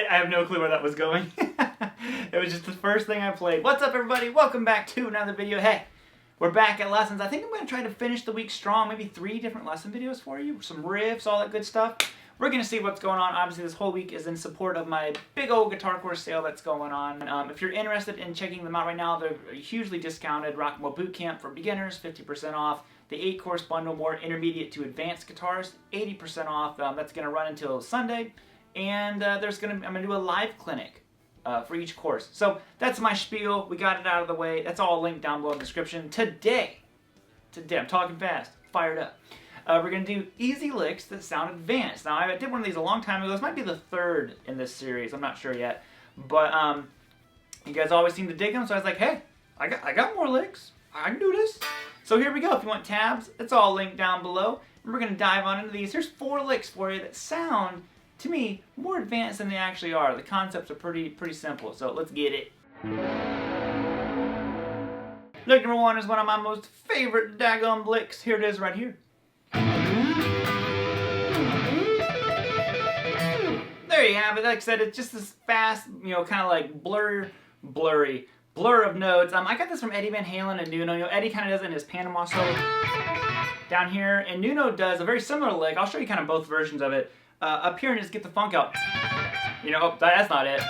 I have no clue where that was going. It was just the first thing I played. What's up, everybody? Welcome back to another video. Hey, we're back at lessons. I think I'm going to try to finish the week strong. Maybe 3 different lesson videos for you. Some riffs, all that good stuff. We're going to see what's going on. Obviously, this whole week is in support of my big old guitar course sale that's going on. If you're interested in checking them out right now, they're hugely discounted. Rock'n'Roll Bootcamp for beginners, 50% off. The 8-course bundle, more intermediate to advanced guitars, 80% off. That's going to run until Sunday. And I'm going to do a live clinic for each course. So that's my spiel. We got it out of the way. That's all linked down below in the description. Today, I'm talking fast, fired up. We're going to do easy licks that sound advanced. Now, I did one of these a long time ago. This might be the 3rd in this series. I'm not sure yet. But you guys always seem to dig them, so I was like, hey, I got more licks. I can do this. So here we go. If you want tabs, it's all linked down below. And we're going to dive on into these. Here's 4 licks for you that sound, to me, more advanced than they actually are. The concepts are pretty simple, so let's get it. Lick number 1 is one of my most favorite daggum licks. Here it is right here. There you have it. Like I said, it's just this fast, kind of like blur of notes. I got this from Eddie Van Halen and Nuno. Eddie kind of does it in his Panama solo down here, and Nuno does a very similar lick. I'll show you kind of both versions of it. Up here and just get the funk out. Oh, that's not it.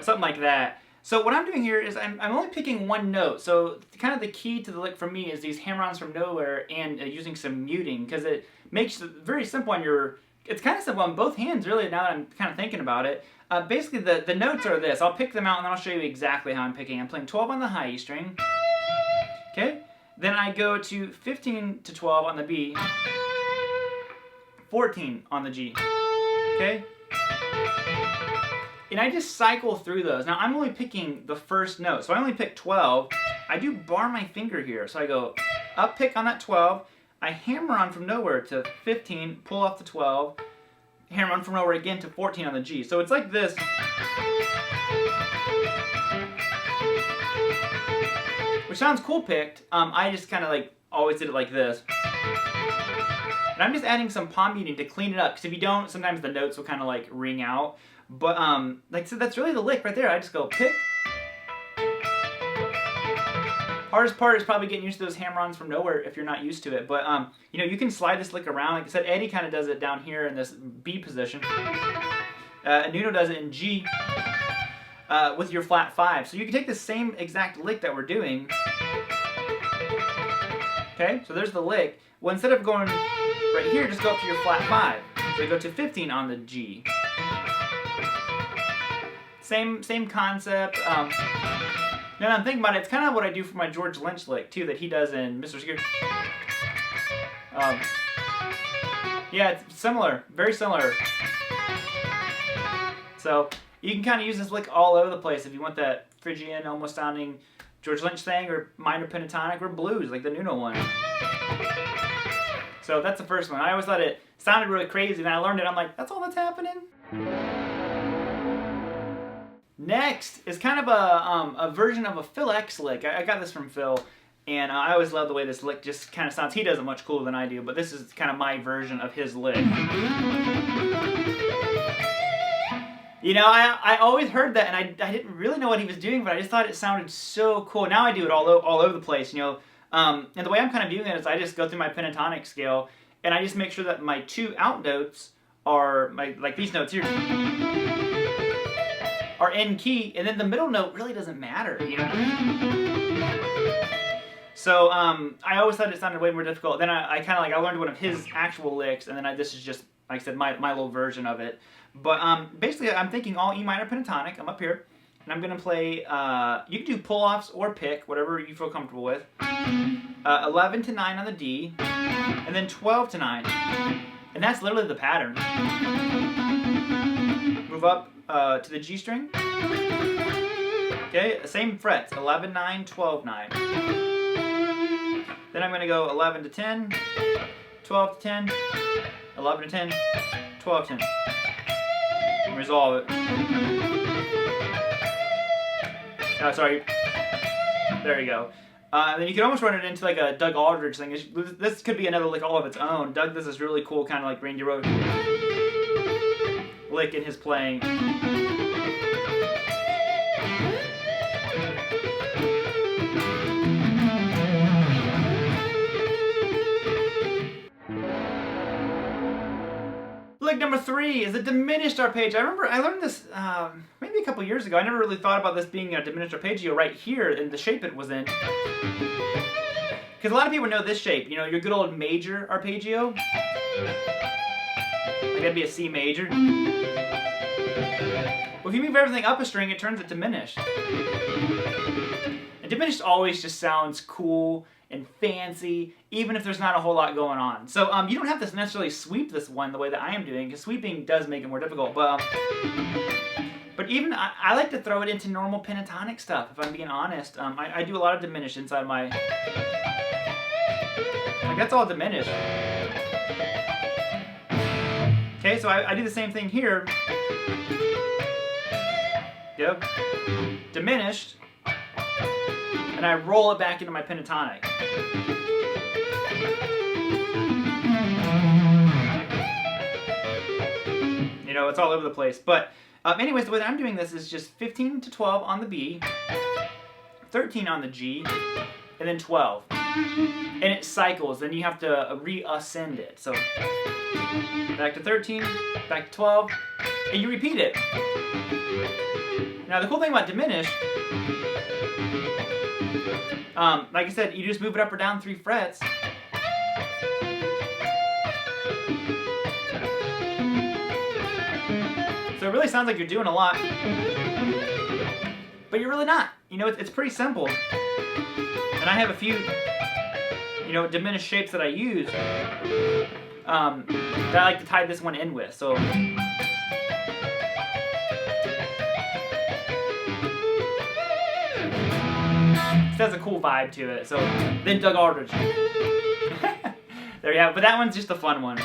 Something like that. So what I'm doing here is I'm only picking one note. So kind of the key to the lick for me is these hammer-ons from nowhere and using some muting, because it makes it very simple on your... It's kind of simple on both hands, really, now that I'm kind of thinking about it. Basically, the notes are this. I'll pick them out, and then I'll show you exactly how I'm picking. I'm playing 12 on the high E string. Okay? Then I go to 15 to 12 on the B. 14 on the G. Okay? And I just cycle through those. Now, I'm only picking the first note, so I only pick 12. I do bar my finger here. So I go up pick on that 12. I hammer on from nowhere to 15, pull off the 12, hammer on from nowhere again to 14 on the G. So it's like this. Which sounds cool picked. I just kind of like always did it like this. And I'm just adding some palm muting to clean it up, because if you don't, sometimes the notes will kind of like ring out. But like I said, that's really the lick right there. I just go pick. Hardest part is probably getting used to those hammer-ons from nowhere if you're not used to it. But you can slide this lick around. Like I said, Eddie kind of does it down here in this B position. Nuno does it in G with your flat 5. So you can take the same exact lick that we're doing. Okay, so there's the lick. Well, instead of going right here, just go up to your flat 5. So you go to 15 on the G. Same concept. Now that I'm thinking about it, it's kind of what I do for my George Lynch lick, too, that he does in Mr. Security. Yeah, it's similar. Very similar. So you can kind of use this lick all over the place if you want that Phrygian, almost sounding George Lynch thing, or minor pentatonic, or blues, like the Nuno one. So that's the first one. I always thought it sounded really crazy, and I learned it. I'm like, that's all that's happening? Next is kind of a version of a Phil X lick. I got this from Phil, and I always love the way this lick just kind of sounds. He does it much cooler than I do, but this is kind of my version of his lick. I always heard that, and I didn't really know what he was doing, but I just thought it sounded so cool. Now I do it all over the place, And the way I'm kind of doing it is I just go through my pentatonic scale, and I just make sure that my 2 out notes are, like these notes here, are in key, and then the middle note really doesn't matter, So I always thought it sounded way more difficult. Then I kind of I learned one of his actual licks, and then this is just, like I said, my little version of it. But basically, I'm thinking all E minor pentatonic. I'm up here, and I'm gonna play. You can do pull-offs or pick, whatever you feel comfortable with. 11 to 9 on the D, and then 12 to 9, and that's literally the pattern. Move up to the G string. Okay, same frets, 11, 9, 12, 9. Then I'm going to go 11 to 10, 12 to 10, 11 to 10, 12 to 10. And resolve it. Oh, sorry. There you go. Then you can almost run it into like a Doug Aldridge thing. This could be another lick all of its own. Doug does this really cool kind of like Randy Rhoads lick in his playing. Lick number 3 is a diminished arpeggio. I remember I learned this maybe a couple years ago. I never really thought about this being a diminished arpeggio right here in the shape it was in. Because a lot of people know this shape, you know, your good old major arpeggio. Like that'd be a C major. Well, if you move everything up a string, it turns it diminished. And diminished always just sounds cool and fancy, even if there's not a whole lot going on. So you don't have to necessarily sweep this one the way that I am doing, because sweeping does make it more difficult. But even I like to throw it into normal pentatonic stuff, if I'm being honest. I do a lot of diminished inside my... Like, that's all diminished. Okay, so I do the same thing here. Yep. Diminished. And I roll it back into my pentatonic. You know, it's all over the place. But anyways, the way that I'm doing this is just 15 to 12 on the B, 13 on the G, and then 12. And it cycles, then you have to reascend it. So back to 13, back to 12, and you repeat it. Now the cool thing about diminished, like I said, you just move it up or down 3 frets. So it really sounds like you're doing a lot, but you're really not. You know, it's pretty simple. And I have a few, you know, diminished shapes that I use that I like to tie this one in with. So it has a cool vibe to it. So then Doug Aldrich. There you have it. But that one's just a fun one.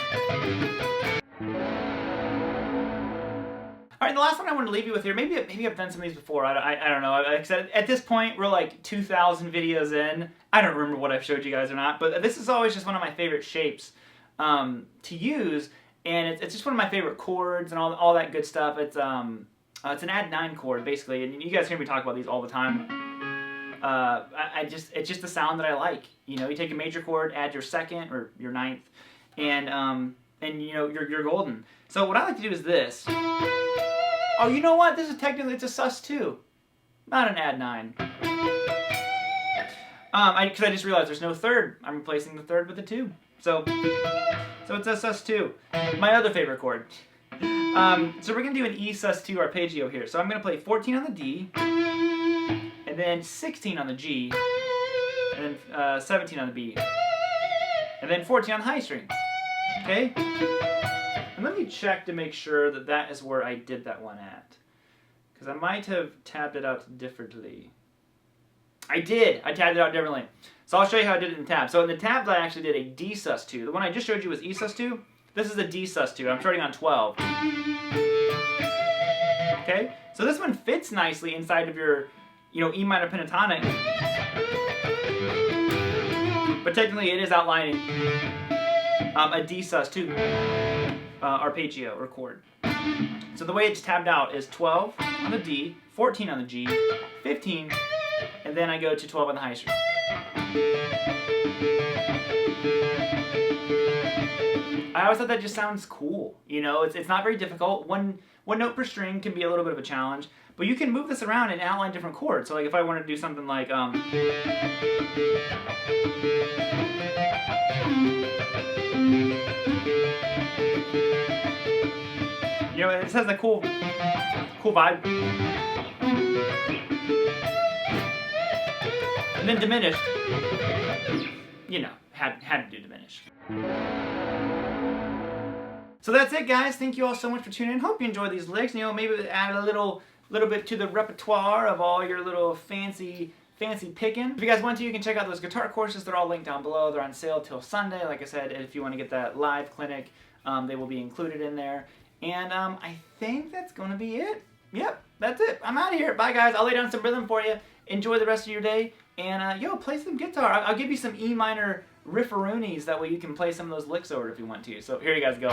Alright, the last one I want to leave you with here, maybe I've done some of these before, I don't know. Like I said, at this point, we're like 2,000 videos in. I don't remember what I've showed you guys or not, but this is always just one of my favorite shapes to use, and it's just one of my favorite chords and all that good stuff. It's an add 9 chord, basically, and you guys hear me talk about these all the time. It's just the sound that I like. You know, you take a major chord, add your 2nd or your 9th, and you know, you're golden. So what I like to do is this. Oh, you know what? This is technically, it's a sus2, not an add 9. Because I just realized there's no 3rd. I'm replacing the 3rd with a 2. So it's a sus2. My other favorite chord. So we're gonna do an E sus2 arpeggio here. So I'm gonna play 14 on the D, and then 16 on the G, and then 17 on the B, and then 14 on the high string. Okay? And let me check to make sure that that is where I did that one at. Because I might have tabbed it out differently. I did! I tabbed it out differently. So I'll show you how I did it in the tab. So in the tabs I actually did a D sus2. The one I just showed you was E sus2. This is a D sus2. I'm starting on 12. Okay? So this one fits nicely inside of your, you know, E minor pentatonic. But technically it is outlining a D sus2 arpeggio or chord. So the way it's tabbed out is 12 on the D, 14 on the G, 15, and then I go to 12 on the high string. I always thought that just sounds cool. You know, it's not very difficult. One note per string can be a little bit of a challenge, but you can move this around and outline different chords. So like if I want to do something like you know, it just has a cool vibe. And then diminished. You know, had to do diminished. So that's it, guys. Thank you all so much for tuning in. Hope you enjoyed these licks. You know, maybe add a little bit to the repertoire of all your little fancy picking. If you guys want to, you can check out those guitar courses. They're all linked down below. They're on sale till Sunday. Like I said, if you want to get that live clinic, they will be included in there. And I think that's going to be it. Yep, that's it. I'm out of here. Bye, guys. I'll lay down some rhythm for you. Enjoy the rest of your day. And, yo, play some guitar. I'll give you some E minor riffaroonies. That way you can play some of those licks over it if you want to. So here you guys go.